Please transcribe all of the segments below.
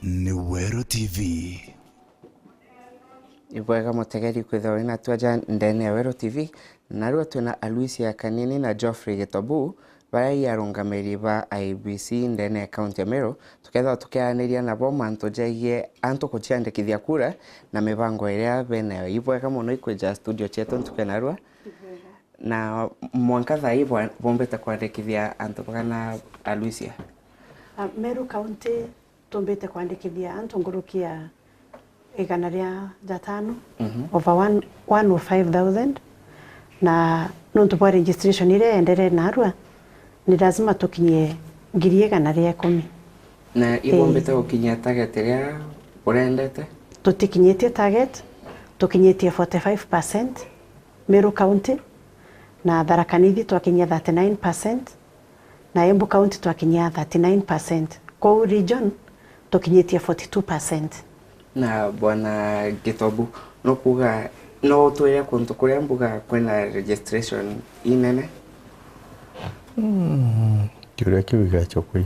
Newero TV. Ibwega mutegeri kwithwa na twaja ndene ya Wero TV narua twina Alucia Kanini na Geoffrey Gitobu baria arungamiri ba IEBC ndene ya county ya Meru tukethwa tukianiria nabo mantu jegie antu kuciandikithia kura na mibango iria bene ibwega muno ikwija studio chetu tukenarua na mwanka thai bombeta kwandikithia antu kana Alucia Meru County tumbete kwandikithia antu ngurukia igana ria jatano over 105,000 na nuntu bwa registration ile endere narua ni lazima tukinyie ngiri igana ria 10 na ibombete ukinyia target ria urendete tutikinyetie target tukinyetie 45% Meru County na Tharaka Nithi twakinyia 39% na Embu County twakinyia 39% kwa region tukinyetie 42%. Na bwana Gitobu no kuga no tuya kuntu kuria mbuga kwena registration inene kiuria kiuga chokwe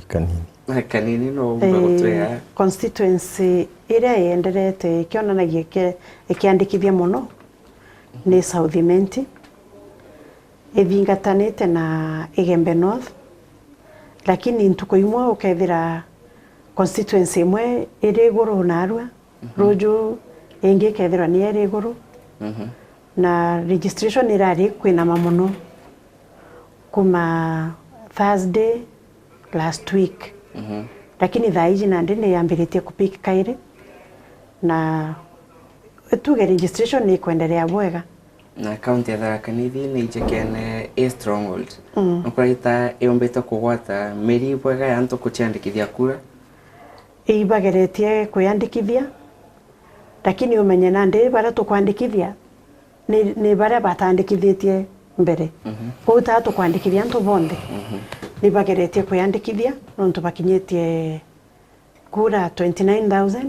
kanini no mbuga tuya constituency area yenderete kionanagia ikiandikithia muno ni South Imenti ithingatanite na Igembe North lakini ntuko imwe ukethira constituency imwe iri iguru narua Ruju ingi kethira ni iri iguru na registration irari kwina mamuno kuma Thursday last week lakini thaiji nandi ni yambiritie kupika kairi na tuge registration ni kuendelea bwega na county ya Tharaka Nithi ni ijekene a stronghold nukuraita iombete kugwata meri bwega ya antu kuciandikithia kura ibageretie kuyandikithia lakini umenye nandi bara tukwandikithia ni bara batandikithitie mbere kwa tatu kwandikithia antu bonde ni bageretie kuyandikithia nontu bakinyetie kura 29,000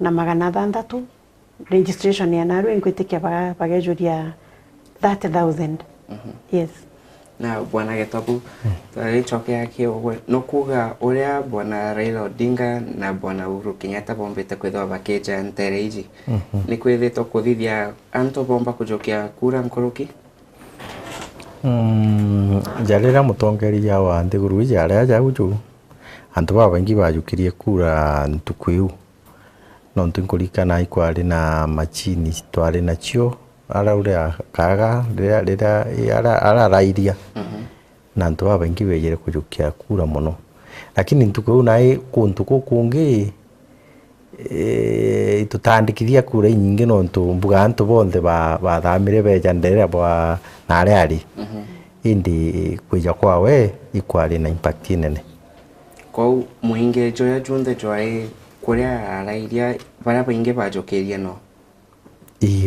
na magana 600 registration ya naru inkwitikia bagejuria 30,000 yes na bwana Gitobu tarichoke yake no kuga uria bwana Raila Odinga na bwana Uhuru Kenyatta bombete kwithwa bakeja ntereiji ni kwithitwo kuthithia antu bomba kujokia kura nkuruki jarira mutongeria wa ndiguru jaria jaguju antu babangi bajukirie kura ntukuiu no ntunkurikana ikwari na machini twari nacio arauria kaga rira rairia na ntu babangi bejere kujukia kura muno lakini ntukuiu nai kuntu kungi tutandikithia kura nyingi no ntu mbuga antu bonde bathamire beja ndere bwa nareari indi kwija kwawe ikwari na impact nene kwa muinge joya junde joy kuria arairia bara bainge bajokeria no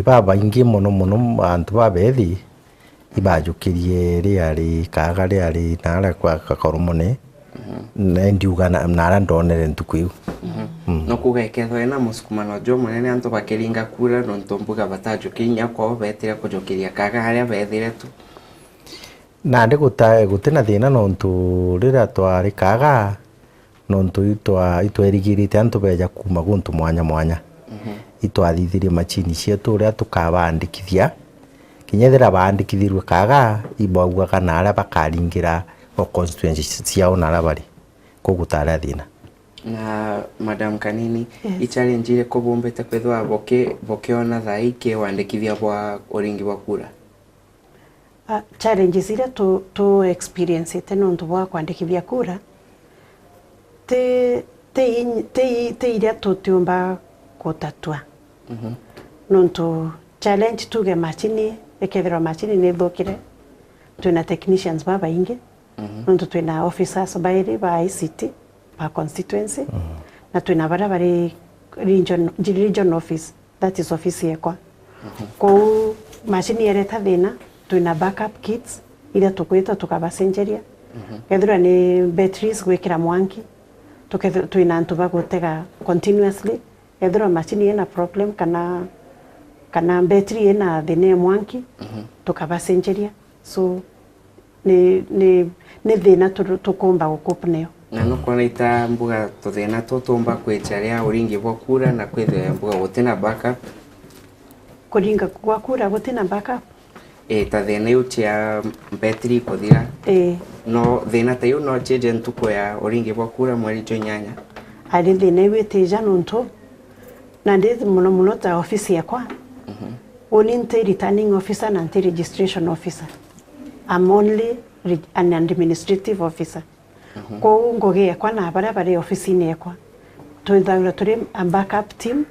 baba ingi muno antu babethi ibajukirie riari kaga riari nara kwa kakoromone na ndiuga nara ndonere ntukuiu no kugekethwa na musukumano jo munene antu bakiringa kura no ntombuga batajukinya kwa betira kujokeria kaga haria bethire tu na ndi gutena thina no ntu rira twari kaga no ntu itwerigirite antu beja kuma guntu mwanya itwathithirie machini cietu uria tukabandikithia kinyethira bandikithirwe kaga ibauga kana aria bakaringira o constituency ciao na bari kugutara thina na Madam Kanini i-challenge ile kubombete kwithwa bokiona thai ke wandikithia bwa uringi wa kura challenges ile to experience teno ntu bwa kwandikithia kura te ile tutiumba kutatua nontu challenge tuge machini ekethira machini ni thukire twina technicians baba ingi nontu twina officers bairi ba ICT ba constituency na twina bara bari region office that is office yekwa kwa machini yereta thina twina backup kits ile tukwita tukabasenjeria kethira ni batteries gwikira mwanki tukethira twina antu bagutega continuously ethira machini ina problem kana battery ina thine mwanki tukabasenjeria so ni thina tukumba gukupa nayo na no kona ita mbuga tuthina tutumba kwicharia uringi bwa kura na kwithia mbuga gutina backup kuringa kwa kura gutina backup ta thina yu tia betri kuthira no thina ta yu no change ntuko ya uringi bwa kura mweri nyanya ari thina yu tija nuntu na ndithi muno ta office yakwa Uninti returning officer na registration officer. I'm only an administrative officer. Kwa ngoge yakwa na bara office-ini yakwa. Twithaura turi a backup team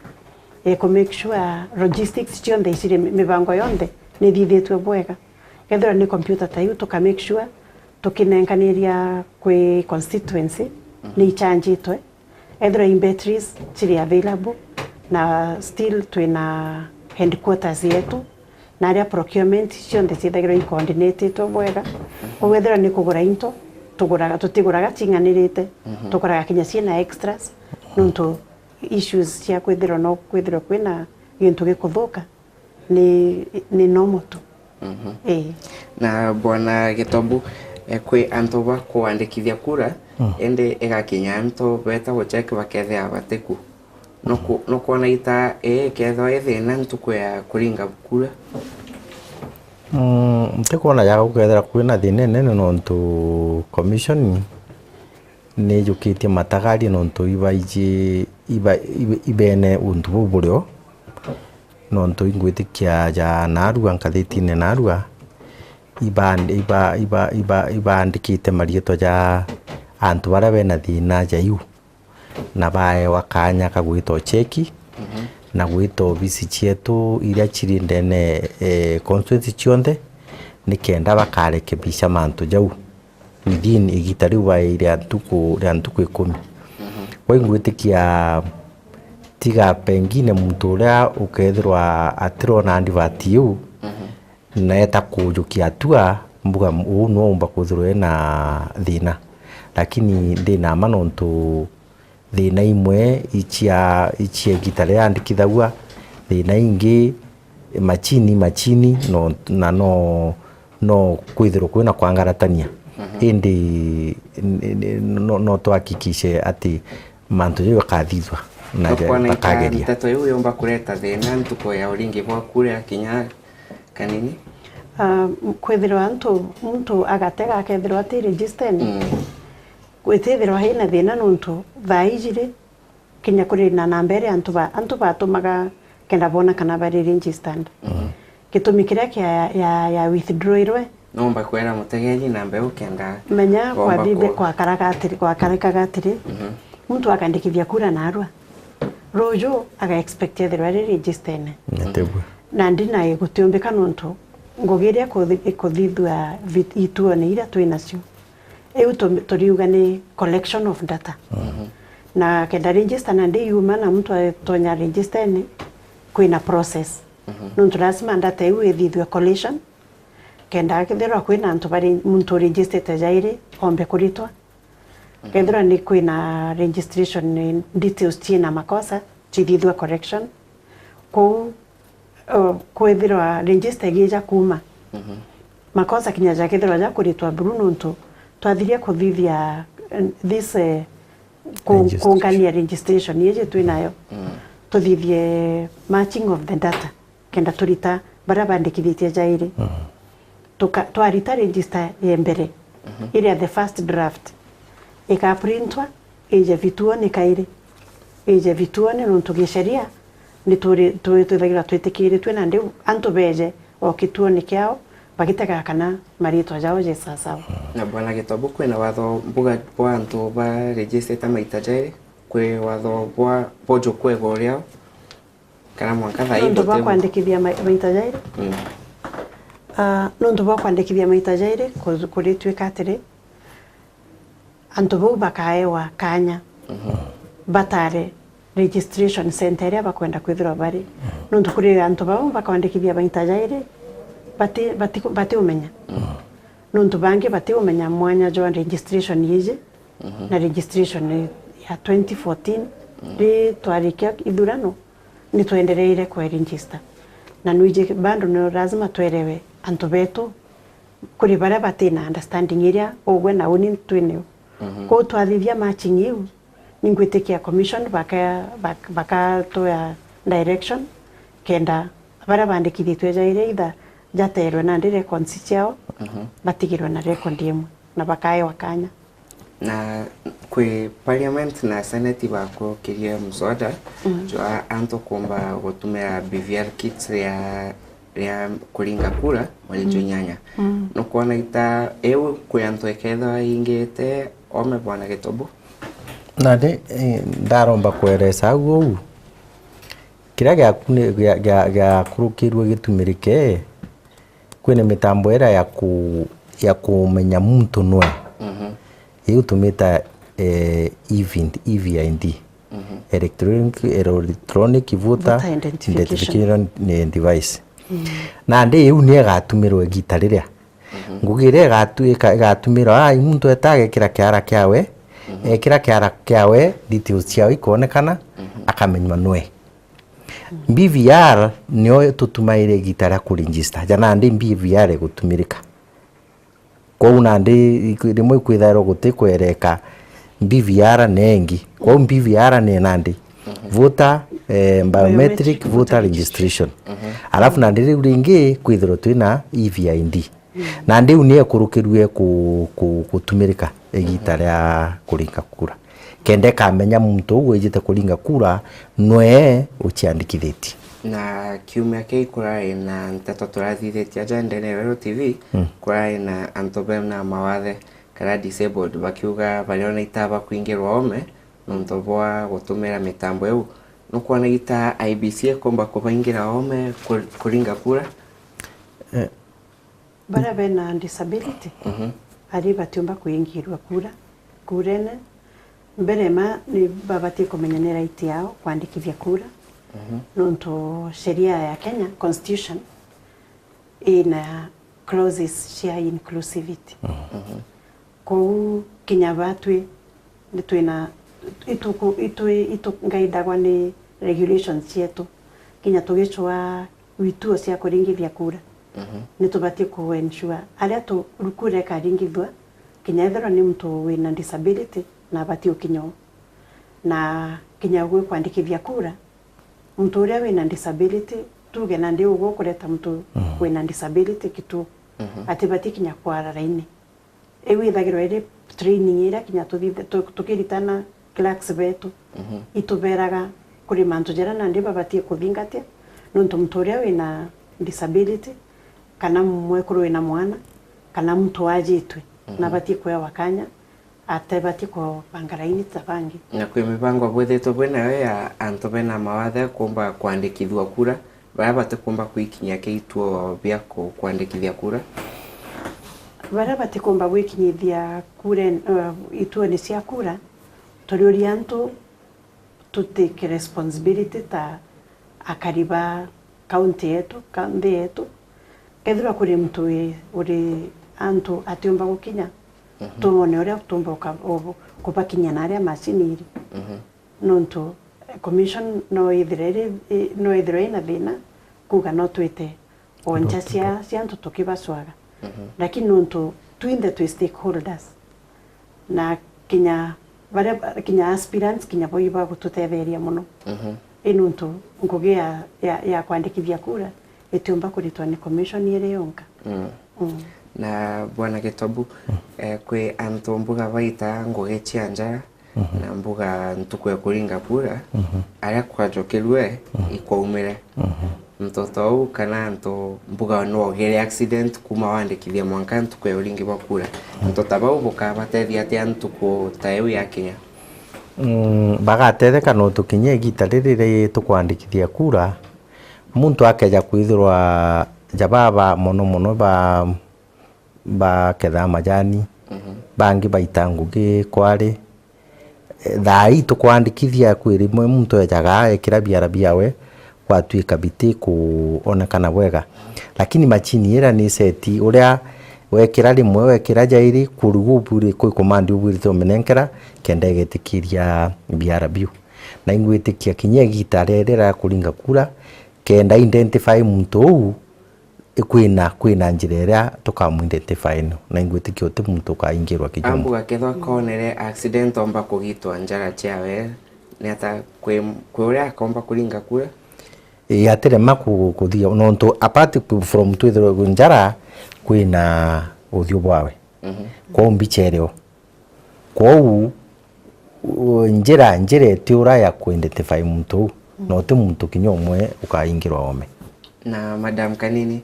to make sure logistics cionthe icire mibango yonthe ni thithitwe bwega. Kethira ni computer tayu tuka make sure tukinenganiria kwi constituency ni chanjitwe. Ethira batteries chiri available na still twina headquarters yetu na aria procurement cionthe cithagirwo coordinated bwega ugethera ni kugura into tutiguraga tinganirite tukuraga kinya ciena extras nuntu issues cia kwithirwo no kwithirwo kwina gintu gikuthuka ni normal tu na bwana Gitombu kwi antu ba kuandikithia kura ende egakinya antu beta gucheck bakethea bateku no kona ita ketho ethina ntuko ya kuringa kura ntikona ya gukethera kwina thina nene nontu commission ni jukitie matagari nontu ibene untu buburio nontu ingwitikia ja narua nkathitine narua ibandikite marietwa ja antu bara bena thina jaiu na bae wakanya kagwito cheki na gwito bisi chietu iria chiri ndene constituency chionde nikenda bakarekebisha mantu jau within igitari wa iria ntuku 10 kwa ingwitikia tiga pengine muntu uria ukethirwa atiro na andivatiu na eta kujukia atua mbuga no umba kuthirwe na thina lakini ndina manontu thina imwe ichia gitare andikithagua thina ingi machini no kwithirwo kwina kwangaratania indi no tuhakikishe ati mantu yo kathithwa na bakageria tato yu yomba kureta thina ntuko ya uringi bwa kura kinya kanini kwithirwa muntu agatega akethirwa ati registered gwitithirwa hina thina nuntu thaijire kinya kuri na nambere antu batumaga kenda bona kana bari registered gitumi kiria ya withdraw irwe nomba kwera mutegeji nambe ukenda menya kwa bibe kwa karakagatiri muntu akandikithia kura narua rojo aga expected the registered na ndina igutiombeka nuntu ngogeria kuthithua ituo ni ira twinacio eu toriuga ni collection of data na kenda register na ndi yuma na mtu atonya register ni kwina process nuntu lazima data eu ithithwe collection kenda kithirwa kwina antu bari muntu registered jairi ombe kuritwa kethira ni kwina registration details china makosa chithithwe correction kwithirwa register gija kuma makosa kinya jakithirwa ja kuritwa brununtu twathiria kuthithia this kungania registration yeje twinayo tuthithie matching of the data kenda turita bara bandikithite jairi twarita register yembere ile the first draft ikaprintwa ije vituo ni kairi ije vituo ni nuntu gisheria ni twithagira twitikire twina ndi antu beje o kituo ni kiao bagitega kana marito jao je sasa na bwana Gitombu kwina watho mbuga bwa antu ba register ta maita jairi kwe watho bwa bojo kwego riao kana mwanka thai ndo ba kwandikithia maita jairi ndo ba kwandikithia maita jairi kuri twika atiri antu bo bakaewa kanya batare registration center ya bakwenda kwithirwa bari ndo kuri antu bo bakwandikithia maita jairi bati umenya nuntu bangi bati umenya mwanya jo registration yije na registration ya 2014 ri twarikia ithurano ni tuendereire kwa register na nuije bando no lazima twerewe antu betu kuri bara bati na understanding iria ogwe na uni twine Kwa twathithia matching iu ningwitikia commission baka toya direction kenda bara bandikithitwe jaire itha jaterwe na ndi records ciao batigirwe na record imwe na bakae wakanya na kwe parliament na senate bako kiria mswada jwa anto kumba gutumira BVR kits ya kuringa kura wale jonyanya no kuona ita ewe kuyanto eketha ingete ome bwana Gitobu na de ndaromba kweresa guo kira gya kurukirwe gitumirike kwene mitambo era ya kumenya muntu nwe hiyo tumeta EVID electronic voter identification device na ndi yu ni gatumirwe gita riria ngugire gatumirwa muntu etage kira kiara kiawe kira kiara kiawe details ciao ikonekana akamenywa nwe BVR nio tutumaire gita ra kuregister jana ndi BVR gutumirika kwa una ndi rimwe kwitharo gutikwereka BVR nengi kwa BVR ne nandi voter biometric voter registration alafu na ndi ringi kwithiro twina EVID na ndi unie kurukirwe kutumirika gita ra kuringa kura kende kamenya muntu ugwejite kuringa kura nwe uciandikithiti na kiumia kei kurai na nteto turathithetie aja Ndene Wero TV kurai na antobe na mawathe kara disabled bakiuga baliona itaba kuingirwa ome ntoboa gutumira mitambo eu no kuona ita IBC komba kubaingira ome kuringa kura bara bena disability ari batiumba kuingirwa kurene mbere ma ni babati kumenya right yao kuandikithia kura nonto sheria ya Kenya constitution ina clauses cia inclusivity ko kinya batwe twina itu ngaidagwa ni regulations cietu kinya tugichwa wituo cia kuringithia kura ni tubati ku ensure aria tu rukure karingithwa kinya ethero ni mtu wina disability na bati ukinyo na kinya gwe kuandikithia kura mtu uria wina disability tuge na ndio ugo kureta mtu wina disability kitu atibati kinya kwara raini ewe thagiro ere training ira kinya tukiritana clerks betu ituberaga kuri mantu jera na ndio babati kuthingatia nonto mtu uria wina disability kana mwekuru wina mwana kana mtu ajitwe na bati kwa wakanya atebati ko bangaraini tabangi na kwe mipango bwethetwo bwena ya anto bena mawathe kumba kuandikithwa kura barabate kumba kuikinya keituo bia kuandikithia kura barabate kumba gwikinyithia kura ituo ni cia kura toriori antu to take responsibility ta akariba county yetu kethira kuri mtu uri antu atiumba gukinya tuone uria tumba kubakinya na aria macini nonto commission no ithire na thina kuga no twite onja cia antu tukibaswaga lakini nonto twinde twi stakeholders na kinya aspirants kinya boiba gututetheria muno inonto ngugi ya kuandikithia kura itiumba kuritwa ni commission ire yonka na bwana Gitobu kwe anto mbuga baita ngugi cianja na mbuga ntukwe kuringa kura aria kwajokerwe ikwaumire mtoto au kana nto mbuga no gere accident kuma wandikithia mwanka ntukwe uringi wa kura mtoto bau buka batethia ati antuko tayo ya Kenya bagatetheka no tukinye gita riri tukwandikithia kura muntu akeja kwithirwa jababa mono ba ketha majani bangi baita ngugi kwari thai tukwandikithia kwiri mwe muntu ejaga ekira biara biawe kwatuika biti kuonekana wega lakini machini ira ni seti uria wekira rimwe wekira jairi kurugu buri kwi command uburi to menenkera kende getikiria biara biu na ingwitikia kinye gita rera kuringa kura kenda identify muntu kwina njira ria tukamuidentify na ingwitikio ti muntu kaingirwa kijomo ambuga kethwa konere accident omba kugitwa njara chawe ni ata kwi uria akomba kuringa kura atirema kuthia nontu apart from twithirwe njara kwina uthio bwawe kwa mbichereo kwa njira etiura ya kuidentify muntu no ti muntu kinyomwe ukaingirwa ome na Madam Kanini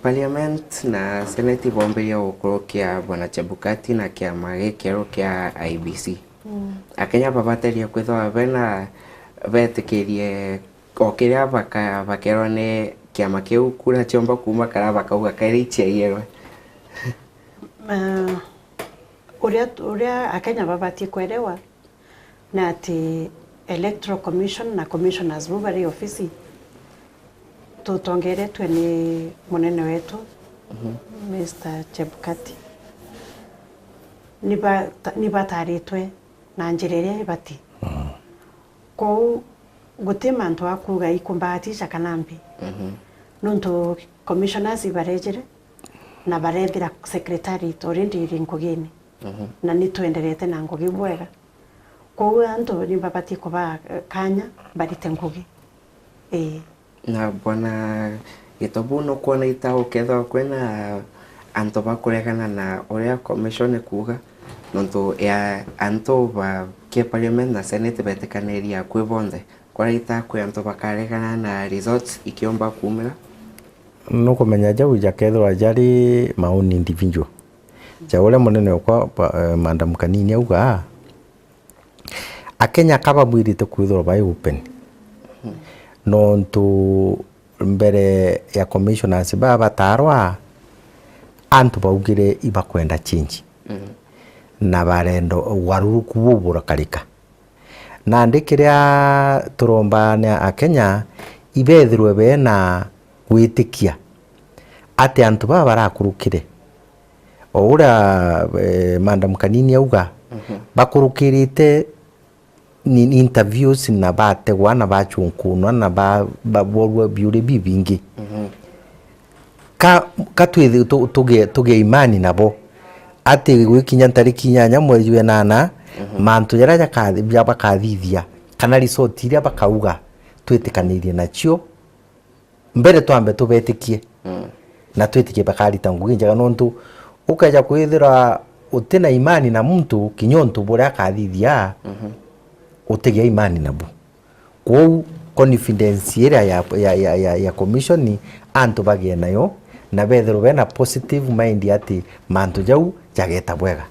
Parliament na Senate bomberia ukorokia bwana Chebukati na kiama gikero kia IBC akenya babateria kwithwa bena betikirie okiria bakero ne kiama kiu kura chomba kuma kara bakauga kairichia yerwe uria akenya babatie kwerewa na ati Electoral Commission na commissioners bari ofisi tutongeretwe ni munene wetu Mr. Chebukati nibataritwe na njira iria ibati kou guti mantu akuga ikumbahatisha kana mbi nontu commissioners barejere na barethira secretary already rinkugini na nitwenderete na ngugi bwega kou antu nibabati kuba kanya barite ngugi na bwana Gitobu no kuona ita ukethwa kwena anto bakuregana na uria commission kuga nontu ya anto ba ke Parliament na Senate betikaneria kwi bonde kwa ita kwi anto bakaregana na results ikiomba kumira no kumenya jau jakethwa jari maoni individual jaule munene kwa Madam Kanini auga akenya kaba mwirite kwithwa bai open nontu mbere ya commissioners batarwa antu baugire ibakwenda change na barendo waruruku bubura karika na ndikiria turombana akenya ibethirwe bena gwitikia ati antu barakurukire ora Madam Kanini auga bakurukirite ni interviews na bate wana bachunkunwa na baborwa biure bibingi ka tuge imani nabo ati gwikinya tariki 8 mwezi wa 8 mantu yaraja kathibia bakathithia kana resort iria bakauga twitikanirie nacio mbere twambe tubetikie na twitikie bakarita ngugi njaga nontu ukaja kwithira utina imani na muntu kinyontu bora kathithia utegia imani nabo kwa confidence area ya commission ni antu bagie nayo na bethero bena positive mind ati mantu jau jageta bwega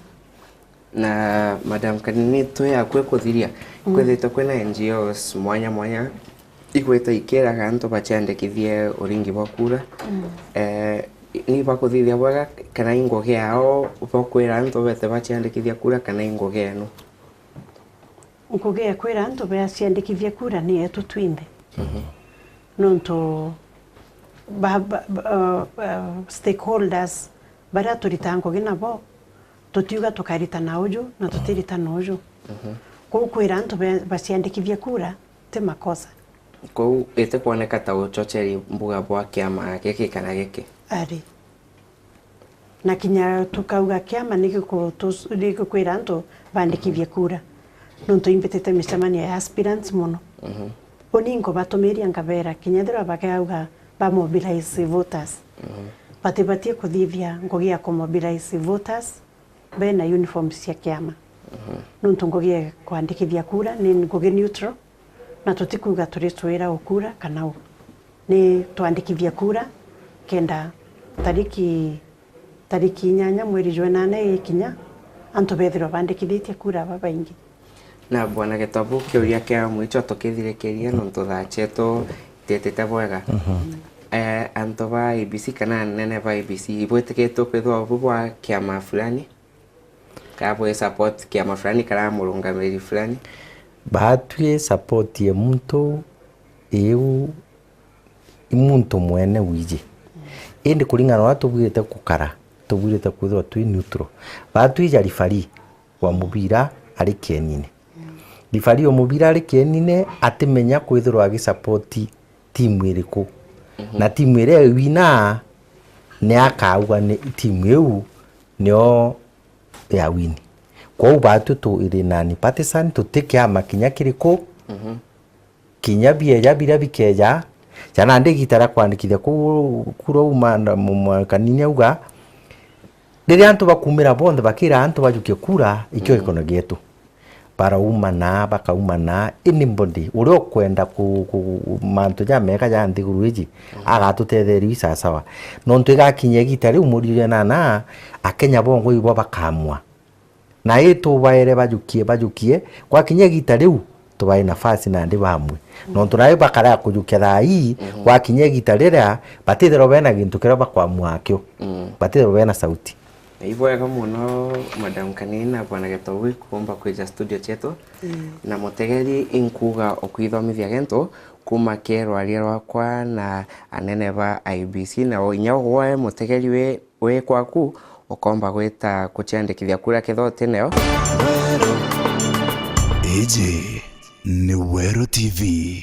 na Madam Kanini to ya kwekuthiria kwithita kwena NGOs mwanya igweta ikera antu bachandikithie uringi bwa kura ni bakuthithia bwega kana ingoge yao bokwira antu bete bachandikithia kura kana ingoge no ngugi kwira antu baciandikithia kura ni etu twinde nontu stakeholders bara turitango ginabo tutiuga tukarita na uju na tutirita na uju kou kwira antu baciandikithia kura te makosa kou ite kuoneka ta uchocheri mbuga bwa kiama giki kana giki ari na kinya tukauga kiama niko kwira antu bandikithia kura nontu imbitite micemania ya aspirants muno oningo batumiria ngabera kinyethira bakauga ba mobilize voters batie kuthithia ngugi ya mobilize voters bena uniforms cia kiama nontu ngugi kwandikithia kura ni ngugi neutral na tutikuga turitwira ukura kana ni twandikithia kura kenda tariki 8 mweri wa 8 ikinya antu bethiro bandikithitie kura babaingi na bwana Gitobu kiuria kia mwicho tukithirikiria nontu thacheto tetete bwega antu ba IBC kana nene ba IBC ibwetikitwo kwithwa bubwa kiama fulani kabwe support kiama fulani kana murungamiri fulani batwie support ye muntu iu imuntu mwene wiji indi kuringana na tubwirite kukara tubwirite kwithwa twi neutral batwi jarifari wa mubira ari kenine rifari omubira ari kenine atimenya kwithirwa agi support timu iriku na timu ire wina nĩ akauga nĩ timu ĩu nĩo ya wini kwa batu ĩrĩ na ni partisan tũtikĩa makinya kĩrĩkũ kinya bieja bila bikeja jana ndigitara kwandikithia kura uma kanini auga rĩrĩa antu bakumĩra bonthe bakira antu bajukie kura ikyo ikono gĩetu para umana bakaumana anybody urio kwenda ku mantu ja meka ja ndiguru iji agatutetheria sawa no ntigakinye gitari umuririe na akenya bongo ibo bakamwa na itu baere bajukie kwa kinye gitari u tubaye nafasi na ndi bamwe no tunaye bakara kujukia thai kwa kinye gitari ra batithero bena gintu kero bakwamwa akyo batithero bena sauti Ibwega muno Madam Kanini na Bwana Gĩtaũ kuomba kwija studio chetu na mutegeri inkuga okwithomithia gento kuma kerwaria rwakwa na anene ba IBC na oinya gwe mutegeri we kwaku ukomba gwita kuciandikithia kura kithote neo Eje ni Wero TV.